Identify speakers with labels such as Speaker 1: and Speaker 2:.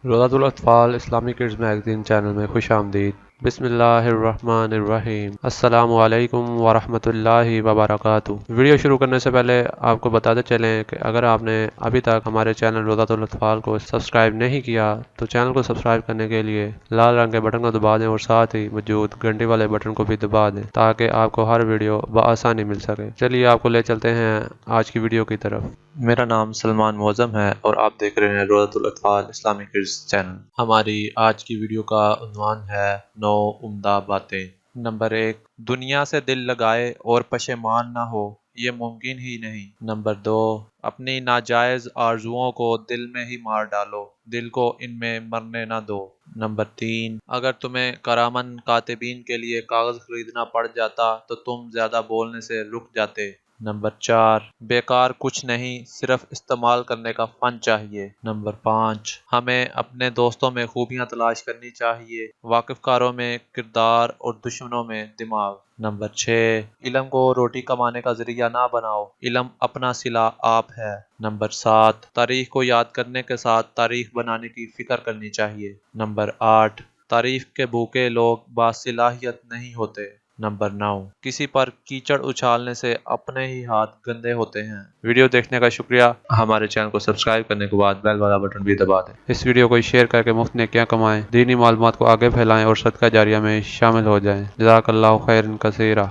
Speaker 1: रोज़ातुल अत्फ़ाल Islamic kids magazine channel में खुश आमदीद। बिस्मिल्लाहिर्रहमानिर्रहीम। अस्सलामु अलैकुम वरहमतुल्लाहि वबरकातुहू। वीडियो शुरू करने से पहले आपको बताते चलें कि अगर आपने अभी तक हमारे चैनल रोज़ातुल अत्फ़ाल को सब्सक्राइब नहीं किया तो चैनल को सब्सक्राइब करने के लिए लाल रंग के बटन को दबा दें और साथ ही मौजूद घंटी वाले बटन को भी दबा दें ताकि आपको हर वीडियो बआसानी मिल सके। चलिए आपको ले चलते हैं आज की वीडियो की तरफ।
Speaker 2: मेरा नाम सलमान मौज़म है और आप देख रहे हैं रोज़ातुल अत्फ़ाल इस्लामिक किड्स चैनल। हमारी आज की वीडियो का उन्वान है 9 उम्दा बातें। नंबर 1, दुनिया से दिल लगाए और पशेमान ना हो, ये मुमकिन ही नहीं। नंबर 2, अपनी नाजायज़ आरजुओं को दिल में ही मार डालो, दिल को इनमें मरने ना दो। नंबर 3, अगर तुम्हें करामन कातिबीन के लिए कागज खरीदना पड़ जाता तो तुम ज्यादा बोलने से रुक जाते। नंबर 4, बेकार कुछ नहीं, सिर्फ इस्तेमाल करने का फन चाहिए। नंबर 5, हमें अपने दोस्तों में खूबियां तलाश करनी चाहिए, वाकिफकारों में किरदार और दुश्मनों में दिमाग। नंबर 6, इल्म को रोटी कमाने का जरिया ना बनाओ, इल्म अपना सिला आप है। नंबर 7, तारीख को याद करने के साथ तारीख बनाने की फिक्र करनी चाहिए। नंबर 8, तारीफ के भूखे लोग बासिलाहियत नहीं होते। नंबर 9, किसी पर कीचड़ उछालने से अपने ही हाथ गंदे होते हैं। वीडियो देखने का शुक्रिया। हमारे चैनल को सब्सक्राइब करने के बाद बेल वाला बटन भी दबा दें।
Speaker 1: इस वीडियो को शेयर करके मुफ्त नेकियां कमाएं, दीनी मालूमात को आगे फैलाएं और सदका जारिया में शामिल हो जाएं। जज़ाकल्लाहु खैरन कसीरा।